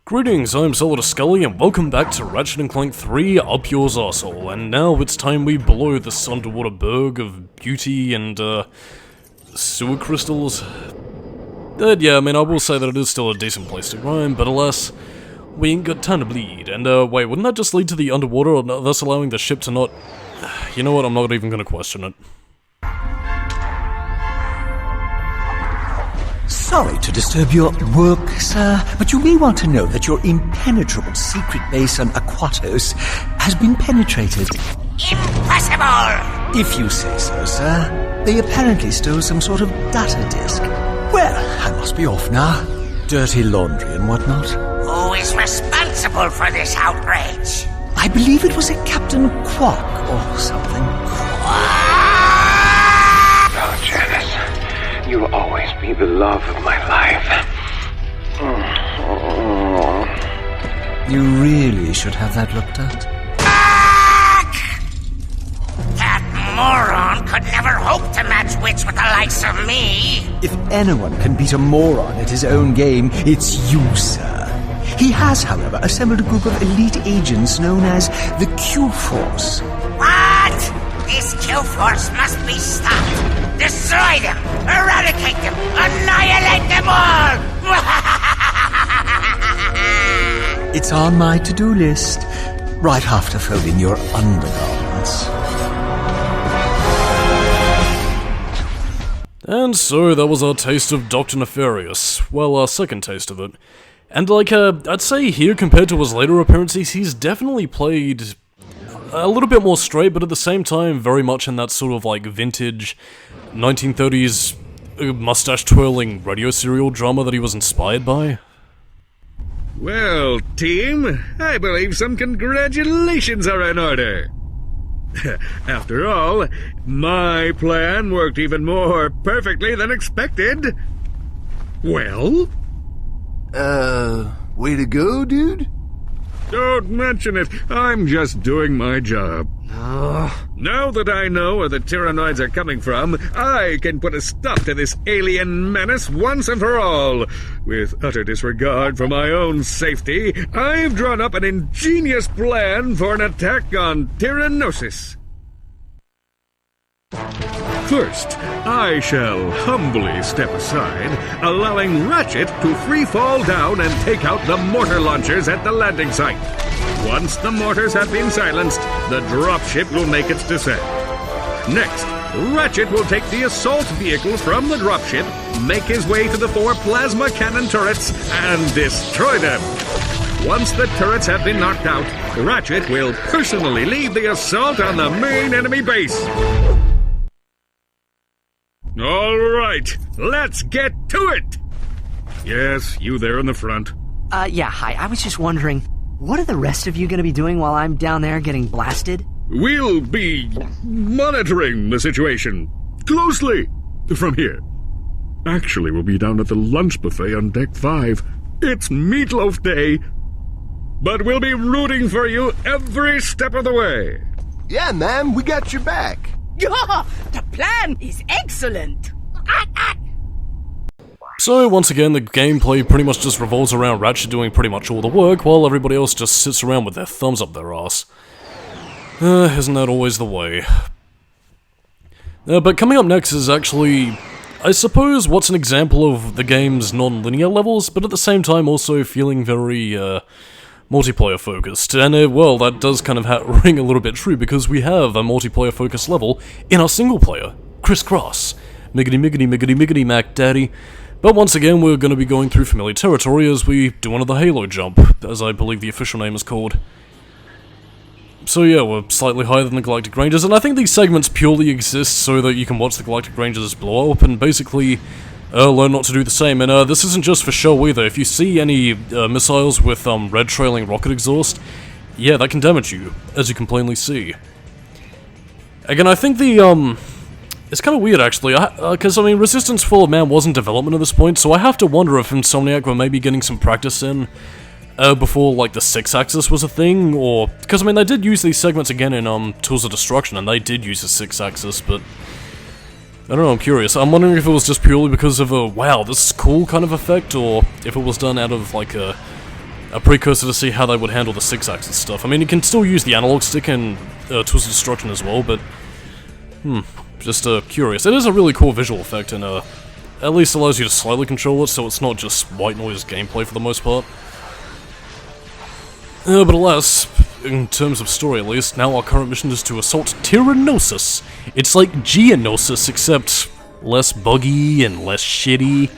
Greetings, I'm Solidus-Skully and welcome back to Ratchet and Clank 3 Up Yours Arsehole, and now it's time we blow this underwater berg of beauty and, sewer crystals. Yeah, I mean, I will say that it is still a decent place to grind, but alas, we ain't got time to bleed. And, wait, wouldn't that just lead to the underwater, thus allowing the ship to not... You know what, I'm not even gonna question it. Sorry to disturb your work, sir, but you may want to know that your impenetrable secret base on Aquatos has been penetrated. Impossible! If you say so, sir. They apparently stole some sort of data disk. Well, I must be off now. Dirty laundry and whatnot. Who is responsible for this outrage? I believe it was a Captain Quark or something. Oh, Janice. You'll always be the love of my life. You really should have that looked at. That moron could never hope to match wits with the likes of me. If anyone can beat a moron at his own game, it's you, sir. He has, however, assembled a group of elite agents known as the Q-Force. What? This Q-Force must be stopped. Destroy them! Eradicate them! Annihilate them all! It's on my to-do list, right after folding your undergarments. And so, that was our taste of Dr Nefarious. Well, our second taste of it. And like, I'd say here, compared to his later appearances, he's definitely played a little bit more straight, but at the same time, very much in that sort of, like, vintage 1930s mustache-twirling radio serial drama that he was inspired by. Well, team, I believe some congratulations are in order. After all, my plan worked even more perfectly than expected. Well? Way to go, dude? Don't mention it. I'm just doing my job. Now that I know where the Tyhrranoids are coming from, I can put a stop to this alien menace once and for all. With utter disregard for my own safety, I've drawn up an ingenious plan for an attack on Tyhrranosis. First, I shall humbly step aside, allowing Ratchet to free-fall down and take out the mortar launchers at the landing site. Once the mortars have been silenced, the dropship will make its descent. Next, Ratchet will take the assault vehicle from the dropship, make his way to the 4 plasma cannon turrets, and destroy them. Once the turrets have been knocked out, Ratchet will personally lead the assault on the main enemy base. All right, let's get to it! Yes, you there in the front. Yeah, hi. I was just wondering, what are the rest of you gonna be doing while I'm down there getting blasted? We'll be monitoring the situation closely from here. Actually, we'll be down at the lunch buffet on Deck 5. It's Meatloaf Day. But we'll be rooting for you every step of the way. Yeah, man, we got your back. Yeah, the plan is excellent. So, once again, the gameplay pretty much just revolves around Ratchet doing pretty much all the work, while everybody else just sits around with their thumbs up their ass. Isn't that always the way? But coming up next is actually, I suppose, what's an example of the game's non-linear levels, but at the same time also feeling very, multiplayer focused, and well, that does kind of ring a little bit true, because we have a multiplayer focused level in our single player, Crisscross. Miggity miggity miggity miggity mac daddy. But once again, we're going to be going through familiar territory as we do another Halo jump, as I believe the official name is called. So yeah, we're slightly higher than the Galactic Rangers, and I think these segments purely exist so that you can watch the Galactic Rangers blow up and basically learn not to do the same. And this isn't just for show either. If you see any missiles with red trailing rocket exhaust, yeah, that can damage you, as you can plainly see. Again, I think the it's kind of weird actually, because I mean, Resistance Fall of Man was in development at this point, so I have to wonder if Insomniac were maybe getting some practice in before like the 6-axis was a thing, or because I mean they did use these segments again in Tools of Destruction, and they did use the 6-axis, but I don't know, I'm curious. I'm wondering if it was just purely because of a, wow, this is cool kind of effect, or if it was done out of, like, a a precursor to see how they would handle the 6-axis stuff. I mean, you can still use the analog stick in Tools of Destruction as well, but just curious. It is a really cool visual effect, and at least allows you to slightly control it, so it's not just white noise gameplay for the most part. But alas, in terms of story at least, now our current mission is to assault Tyhrranoids. It's like Geonosis, except less buggy and less shitty,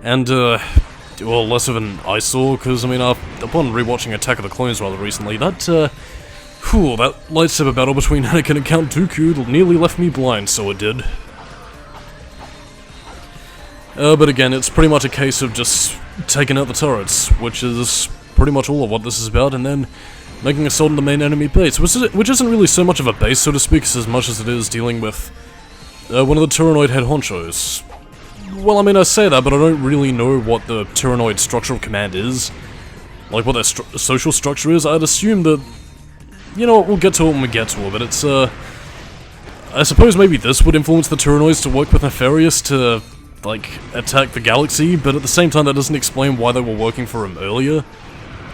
and well, less of an eyesore, because, I mean, upon rewatching Attack of the Clones rather recently, that lightsaber battle between Anakin and Count Dooku nearly left me blind, so it did. But again, it's pretty much a case of just taking out the turrets, which is pretty much all of what this is about, and then making an assault on the main enemy base, which isn't really so much of a base, so to speak, as much as it is dealing with one of the Tyhrranoid head honchos. Well, I mean, I say that, but I don't really know what the Tyhrranoid structural command is. Like, what their social structure is. I'd assume that... You know what, we'll get to it when we get to it, but it's, I suppose maybe this would influence the Tyhrranoids to work with Nefarious to, like, attack the galaxy, but at the same time that doesn't explain why they were working for him earlier.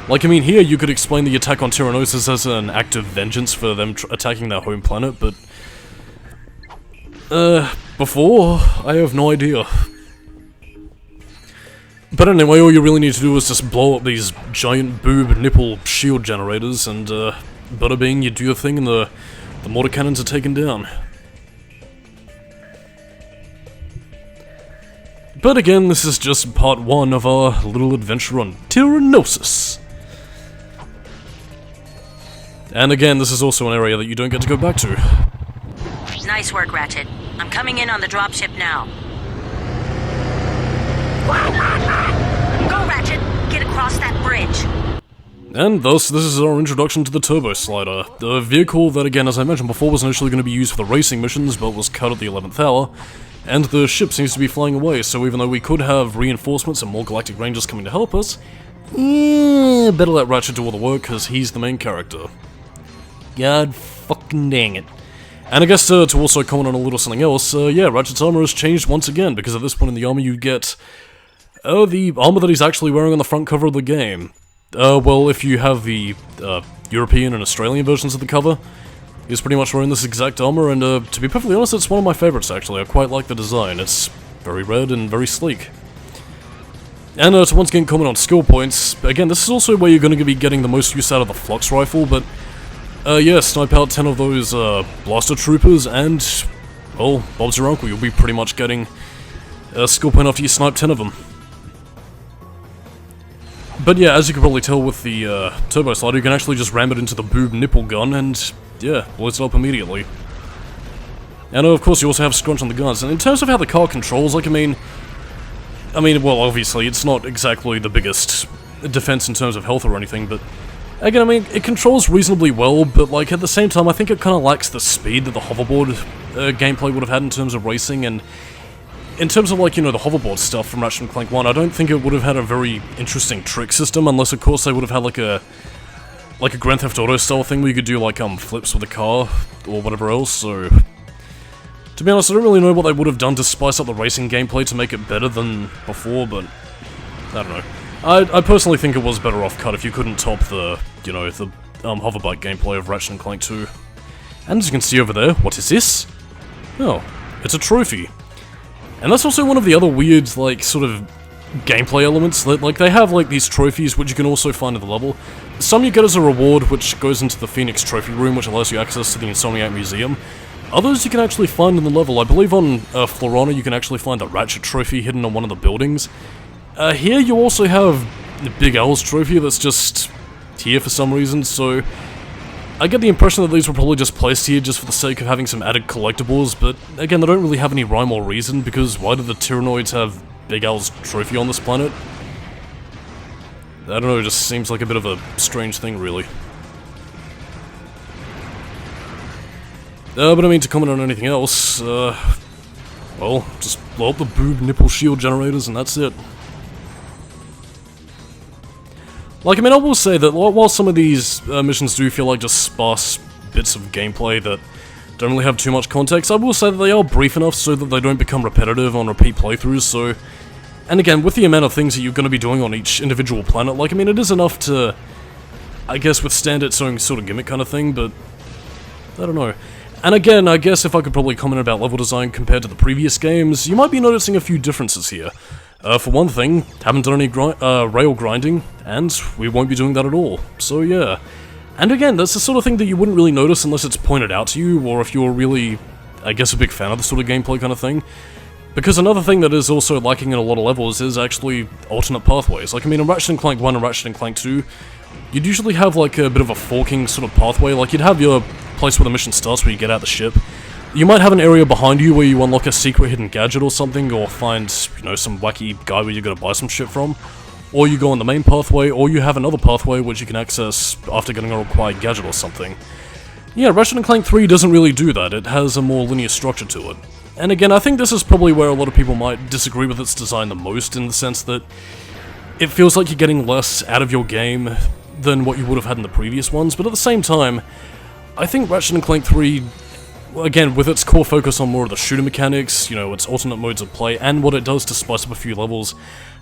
Like, I mean, here you could explain the attack on Tyhrranoids as an act of vengeance for them attacking their home planet, but... before? I have no idea. But anyway, all you really need to do is just blow up these giant boob nipple shield generators, and, bada bing, you do your thing and the mortar cannons are taken down. But again, this is just part 1 of our little adventure on Tyhrranoids. And again, this is also an area that you don't get to go back to. Nice work, Ratchet. I'm coming in on the dropship now. Go, Ratchet! Get across that bridge! And thus, this is our introduction to the Turbo Slider, the vehicle that, again, as I mentioned before, was initially going to be used for the racing missions, but was cut at the 11th hour, and the ship seems to be flying away, so even though we could have reinforcements and more galactic rangers coming to help us, better let Ratchet do all the work, because he's the main character. God fucking dang it. And I guess to also comment on a little something else, yeah, Ratchet's armor has changed once again, because at this point in the armor you get the armor that he's actually wearing on the front cover of the game. Well, if you have the European and Australian versions of the cover, he's pretty much wearing this exact armor, and to be perfectly honest, it's one of my favorites actually. I quite like the design. It's very red and very sleek. And to once again comment on skill points, again, this is also where you're going to be getting the most use out of the Flux Rifle, but yeah, snipe out 10 of those blaster troopers, and, well, Bob's your uncle. You'll be pretty much getting a skill point after you snipe 10 of them. But yeah, as you can probably tell with the Turbo Slider, you can actually just ram it into the boob nipple gun, and yeah, blows it up immediately. And of course you also have Scrunch on the guns, and in terms of how the car controls, like, I mean, well, obviously, it's not exactly the biggest defense in terms of health or anything, but again, I mean, it controls reasonably well, but, like, at the same time, I think it kind of lacks the speed that the hoverboard gameplay would have had in terms of racing, and in terms of, like, you know, the hoverboard stuff from Ratchet and Clank 1, I don't think it would have had a very interesting trick system, unless, of course, they would have had, like a Grand Theft Auto style thing where you could do, like, flips with a car, or whatever else, so... To be honest, I don't really know what they would have done to spice up the racing gameplay to make it better than before, but... I don't know. I personally think it was better off cut if you couldn't top the, you know, the hoverbike gameplay of Ratchet and Clank 2. And as you can see over there, what is this? Oh, it's a trophy. And that's also one of the other weird, like, sort of gameplay elements. Like, they have, like, these trophies which you can also find in the level. Some you get as a reward, which goes into the Phoenix Trophy Room, which allows you access to the Insomniac Museum. Others you can actually find in the level. I believe on Florana you can actually find the Ratchet trophy hidden on one of the buildings. Here you also have the Big L's trophy that's just here for some reason, so... I get the impression that these were probably just placed here just for the sake of having some added collectibles, but again, they don't really have any rhyme or reason, because why do the Tyhrranoids have Big L's trophy on this planet? I don't know, it just seems like a bit of a strange thing, really. But I mean, to comment on anything else, well, just blow up the boob nipple shield generators and that's it. Like, I mean, I will say that while some of these missions do feel like just sparse bits of gameplay that don't really have too much context, I will say that they are brief enough so that they don't become repetitive on repeat playthroughs, so... And again, with the amount of things that you're going to be doing on each individual planet, like, I mean, it is enough to, I guess, withstand its own sort of gimmick kind of thing, but I don't know. And again, I guess if I could probably comment about level design compared to the previous games, you might be noticing a few differences here. For one thing, haven't done any rail grinding, and we won't be doing that at all, so yeah. And again, that's the sort of thing that you wouldn't really notice unless it's pointed out to you, or if you're really, I guess, a big fan of the sort of gameplay kind of thing. Because another thing that is also lacking in a lot of levels is actually alternate pathways. Like, I mean, in Ratchet and Clank 1 and Ratchet and Clank 2, you'd usually have, like, a bit of a forking sort of pathway. Like, you'd have your place where the mission starts, where you get out the ship. You might have an area behind you where you unlock a secret hidden gadget or something, or find, you know, some wacky guy where you're gonna buy some shit from. Or you go on the main pathway, or you have another pathway which you can access after getting a required gadget or something. Yeah, Ratchet and Clank 3 doesn't really do that. It has a more linear structure to it. And again, I think this is probably where a lot of people might disagree with its design the most, in the sense that it feels like you're getting less out of your game than what you would have had in the previous ones, but at the same time, I think Ratchet and Clank 3, again, with its core focus on more of the shooter mechanics, you know, its alternate modes of play, and what it does to spice up a few levels,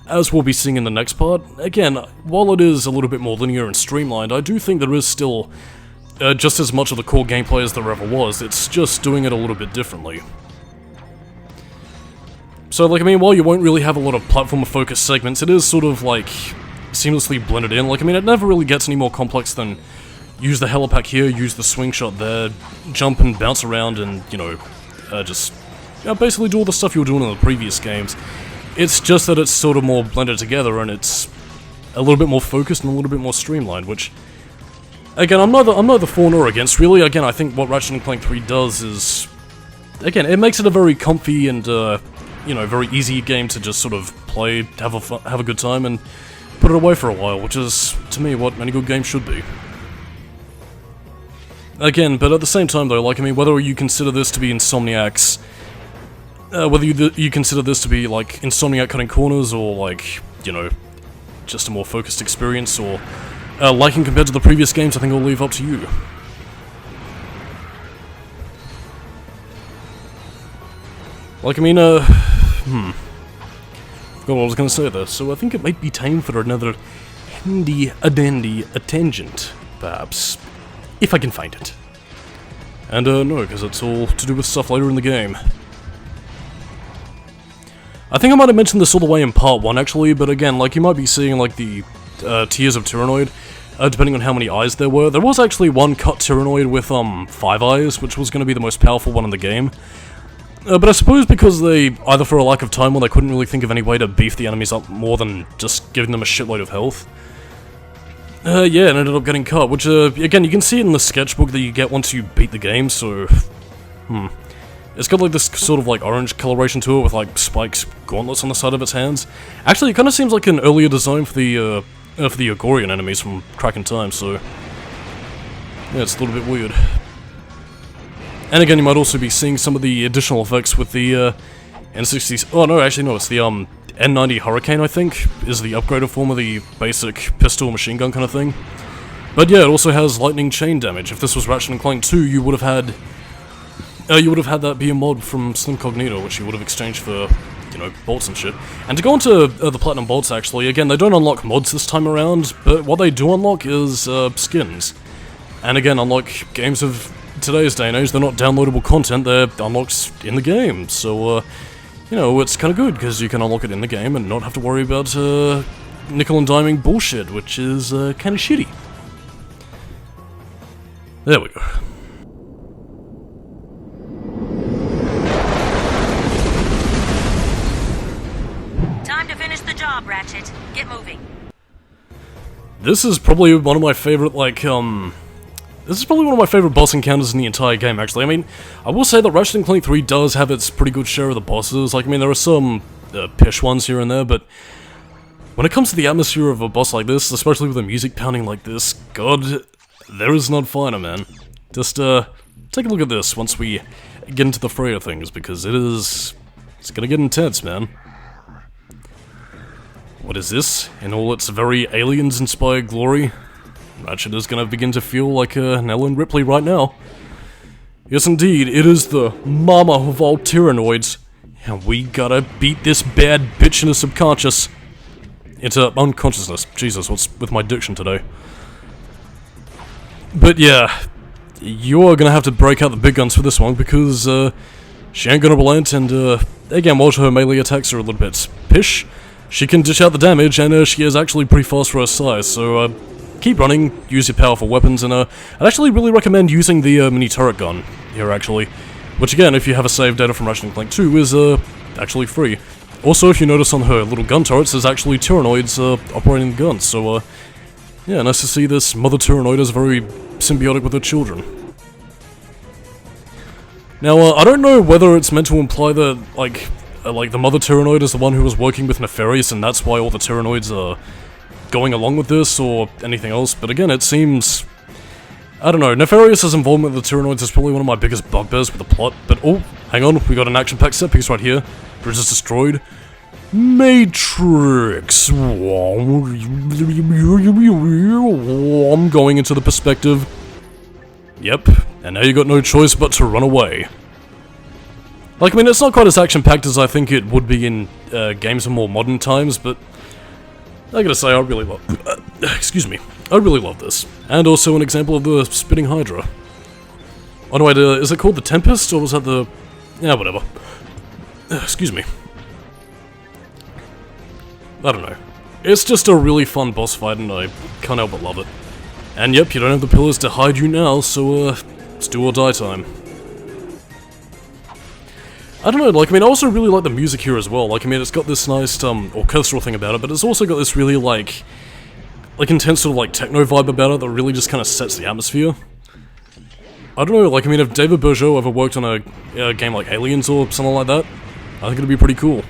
as we'll be seeing in the next part, again, while it is a little bit more linear and streamlined, I do think there is still just as much of the core gameplay as there ever was. It's just doing it a little bit differently. So, like, I mean, while you won't really have a lot of platformer-focused segments, it is sort of, like, seamlessly blended in. Like, I mean, it never really gets any more complex than use the helipack here, use the swing shot there, jump and bounce around and, you know, just basically do all the stuff you were doing in the previous games. It's just that it's sort of more blended together and it's a little bit more focused and a little bit more streamlined, which, again, I'm neither for nor against, really. Again, I think what Ratchet and Clank 3 does is, again, it makes it a very comfy and, you know, very easy game to just sort of play, have a good time, and put it away for a while, which is, to me, what any good game should be. Again, but at the same time, though, like, I mean, whether you consider this to be Insomniac's, whether you consider this to be, like, Insomniac cutting corners, or, like, you know, just a more focused experience, or liking compared to the previous games, I think I'll leave up to you. Like, I mean, forgot what I was gonna say there, so I think it might be time for another handy-a-dandy tangent, perhaps, if I can find it. And, no, because it's all to do with stuff later in the game. I think I might have mentioned this all the way in part 1, actually, but again, like, you might be seeing, like, the tiers of Tyhrranoid, depending on how many eyes there were. There was actually one cut Tyhrranoid with, 5 eyes, which was gonna be the most powerful one in the game. But I suppose because they, either for a lack of time or they couldn't really think of any way to beef the enemies up more than just giving them a shitload of health. Yeah, it ended up getting cut, which, again, you can see it in the sketchbook that you get once you beat the game, so... It's got, like, this sort of, like, orange coloration to it with, like, spikes, gauntlets on the side of its hands. Actually, it kind of seems like an earlier design for the Ogorian enemies from Crack in Time, so... Yeah, it's a little bit weird. And again, you might also be seeing some of the additional effects with the N60s. Oh no, actually no, it's the N90 Hurricane, I think, is the upgraded form of the basic pistol machine gun kind of thing. But yeah, it also has lightning chain damage. If this was Ratchet and Clank 2, you would have had that be a mod from Slim Cognito, which you would have exchanged for, you know, bolts and shit. And to go into the Platinum Bolts, actually, again, they don't unlock mods this time around, but what they do unlock is skins. And again, unlike games of today's day and age, they're not downloadable content, they're unlocked in the game, so, you know, it's kind of good, because you can unlock it in the game and not have to worry about, nickel and diming bullshit, which is, kind of shitty. There we go. Time to finish the job, Ratchet. Get moving. This is probably one of my favorite, like, this is probably one of my favorite boss encounters in the entire game, actually. I mean, I will say that Ratchet and Clank 3 does have its pretty good share of the bosses. Like, I mean, there are some pish ones here and there, but when it comes to the atmosphere of a boss like this, especially with the music pounding like this, God, there is none finer, man. Just, take a look at this once we get into the fray of things, because it's gonna get intense, man. What is this? In all its very aliens-inspired glory? Ratchet is gonna begin to feel like an Ellen Ripley right now. Yes, indeed, it is the mama of all Tyhrranoids. And we gotta beat this bad bitch in the subconscious. Into unconsciousness. Jesus, what's with my diction today? But yeah, you're gonna have to break out the big guns for this one, because she ain't gonna relent, and again, while her melee attacks are a little bit pish, she can dish out the damage, and she is actually pretty fast for her size, so keep running, use your powerful weapons, and I'd actually really recommend using the mini turret gun here, actually. Which again, if you have a save data from Ratchet and Clank 2, is actually free. Also, if you notice on her little gun turrets, there's actually Tyhrranoids operating the guns, so yeah, nice to see this mother Tyhrranoid is very symbiotic with her children. Now, I don't know whether it's meant to imply that, like the mother Tyhrranoid is the one who was working with Nefarious, and that's why all the Tyhrranoids are going along with this, or anything else, but again, it seems... I don't know, Nefarious' involvement with the Tyhrranoids is probably one of my biggest bugbears with the plot, but oh, hang on, we got an action-packed set piece right here. Bridge is destroyed. Matrix! I'm going into the perspective. Yep, and now you got no choice but to run away. Like, I mean, it's not quite as action-packed as I think it would be in games of more modern times, but I gotta say, I really love... excuse me. I really love this. And also an example of the spitting Hydra. Oh no, wait, is it called the Tempest, or was that the... yeah, whatever. Excuse me. I don't know. It's just a really fun boss fight, and I can't help but love it. And yep, you don't have the pillars to hide you now, so it's do or die time. I don't know, like, I mean, I also really like the music here as well. Like, I mean, it's got this nice, orchestral thing about it, but it's also got this really, like intense sort of, like, techno vibe about it that really just kind of sets the atmosphere. I don't know, like, I mean, if David Bourgeot ever worked on a game like Aliens or something like that, I think it'd be pretty cool.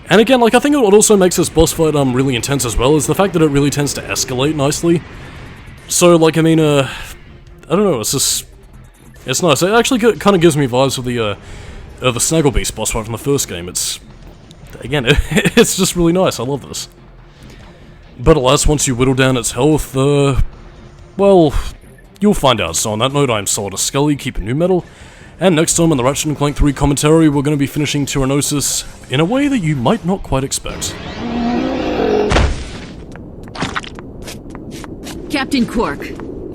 And again, like, I think what also makes this boss fight, really intense as well is the fact that it really tends to escalate nicely. So, like, I mean, I don't know, it's just... it's nice. It actually kind of gives me vibes of the Snagglebeast boss fight from the first game. It's... again, it's just really nice. I love this. But alas, once you whittle down its health, well, you'll find out. So on that note, I'm Solidus-Skully, keeping new metal. And next time on the Ratchet and Clank 3 commentary, we're going to be finishing Tyhrranosis in a way that you might not quite expect. Captain Quark,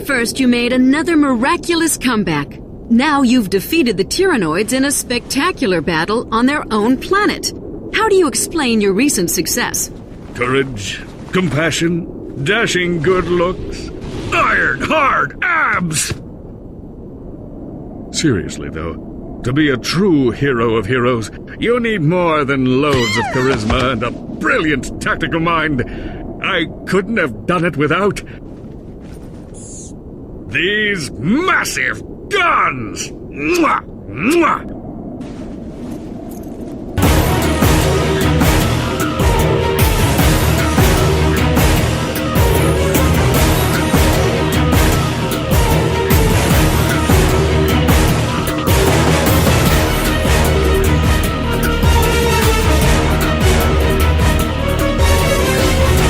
first you made another miraculous comeback. Now you've defeated the Tyhrranoids in a spectacular battle on their own planet. How do you explain your recent success? Courage, compassion, dashing good looks, iron hard abs! Seriously though, to be a true hero of heroes, you need more than loads of charisma and a brilliant tactical mind. I couldn't have done it without... these massive guns! Mwah! Mwah!